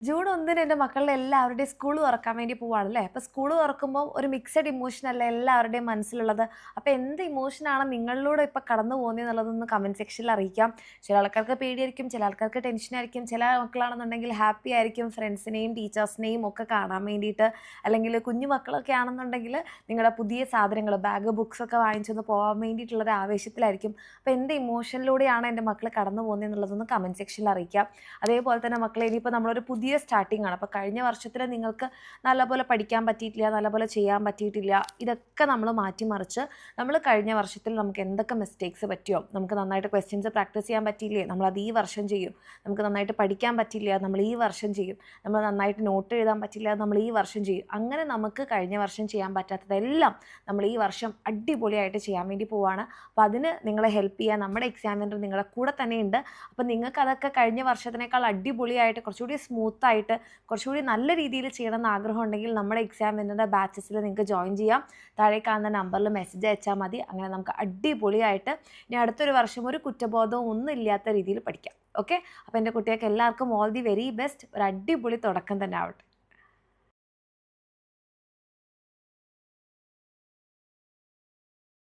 June 1-ന് എൻ്റെ മക്കളുടെ എല്ലാവരുടെയും സ്കൂൾ തുറക്കാൻ വേണ്ടി പോവാണല്ലേ. അപ്പോൾ സ്കൂൾ തുറക്കുമ്പോൾ ഒരു മിക്സഡ് ഇമോഷൻ അല്ലേ എല്ലാവരുടെയും മനസ്സിലുള്ളത്. അപ്പോൾ എന്ത് ഇമോഷനാണ് നിങ്ങളിലൂടെ ഇപ്പോൾ കടന്നു പോകുന്നതെന്നുള്ളതൊന്ന് കമൻറ്റ് സെക്ഷനിൽ അറിയിക്കാം. ചില ആൾക്കാർക്ക് പേടിയായിരിക്കും, ചില ആൾക്കാർക്ക് ടെൻഷനായിരിക്കും, ചില മക്കളാണെന്നുണ്ടെങ്കിൽ ഹാപ്പി ആയിരിക്കും ഫ്രണ്ട്സിനെയും ടീച്ചേഴ്സിനെയും ഒക്കെ കാണാൻ വേണ്ടിയിട്ട്. അല്ലെങ്കിൽ കുഞ്ഞു മക്കളൊക്കെ ആണെന്നുണ്ടെങ്കിൽ നിങ്ങളുടെ പുതിയ സാധനങ്ങൾ ബാഗ്, ബുക്സൊക്കെ വാങ്ങിച്ചൊന്ന് പോകാൻ വേണ്ടിയിട്ടുള്ളൊരു ആവേശത്തിലായിരിക്കും. അപ്പോൾ എന്ത് ഇമോഷനിലൂടെയാണ് എൻ്റെ മക്കൾ കടന്നു പോകുന്നതെന്നുള്ളതൊന്ന് കമൻറ്റ് സെക്ഷനിൽ അറിയിക്കാം. അതേപോലെ തന്നെ മക്കളെ ഇനിയിപ്പോൾ നമ്മളൊരു പുതിയ സ്റ്റാർട്ടിംഗ് ആണ്. അപ്പോൾ കഴിഞ്ഞ വർഷത്തിൽ നിങ്ങൾക്ക് നല്ലപോലെ പഠിക്കാൻ പറ്റിയിട്ടില്ല, നല്ലപോലെ ചെയ്യാൻ പറ്റിയിട്ടില്ല. ഇതൊക്കെ നമ്മൾ മാറ്റിമറിച്ച് നമ്മൾ കഴിഞ്ഞ വർഷത്തിൽ നമുക്ക് എന്തൊക്കെ മിസ്റ്റേക്സ് പറ്റിയോ, നമുക്ക് നന്നായിട്ട് ക്വസ്റ്റ്യൻസ് പ്രാക്ടീസ് ചെയ്യാൻ പറ്റിയില്ലേ, നമ്മളത് ഈ വർഷം ചെയ്യും. നമുക്ക് നന്നായിട്ട് പഠിക്കാൻ പറ്റില്ല, നമ്മൾ ഈ വർഷം ചെയ്യും. നമ്മൾ നന്നായിട്ട് നോട്ട് എഴുതാൻ പറ്റില്ല, നമ്മൾ ഈ വർഷം ചെയ്യും. അങ്ങനെ നമുക്ക് കഴിഞ്ഞ വർഷം ചെയ്യാൻ പറ്റാത്തതെല്ലാം നമ്മൾ ഈ വർഷം അടിപൊളിയായിട്ട് ചെയ്യാൻ വേണ്ടി പോവുകയാണ്. അപ്പോൾ അതിന് നിങ്ങളെ ഹെൽപ്പ് ചെയ്യാൻ നമ്മുടെ എക്സാമിനർ നിങ്ങളുടെ കൂടെ തന്നെയുണ്ട്. അപ്പോൾ നിങ്ങൾക്ക് അതൊക്കെ കഴിഞ്ഞ വർഷത്തിനേക്കാൾ അടിപൊളിയായിട്ട് കുറച്ചുകൂടി സ്മൂത്തായിട്ട് കുറച്ചുകൂടി നല്ല രീതിയിൽ ചെയ്യണമെന്ന് ആഗ്രഹം ഉണ്ടെങ്കിൽ നമ്മുടെ എക്സാമിനറുടെ ബാച്ചസിൽ നിങ്ങൾക്ക് ജോയിൻ ചെയ്യാം. താഴെ കാണുന്ന നമ്പറിൽ മെസ്സേജ് അയച്ചാൽ മതി. അങ്ങനെ നമുക്ക് അടിപൊളിയായിട്ട് ഇനി അടുത്തൊരു വർഷം ഒരു കുറ്റബോധവും ഒന്നും ഇല്ലാത്ത രീതിയിൽ പഠിക്കാം. ഓക്കെ, അപ്പോൾ എൻ്റെ കുട്ടികൾക്ക് എല്ലാവർക്കും ഓൾ ദി വെരി ബെസ്റ്റ്. ഒരു അടിപൊളി തുടക്കം തന്നെ ആവട്ടെ.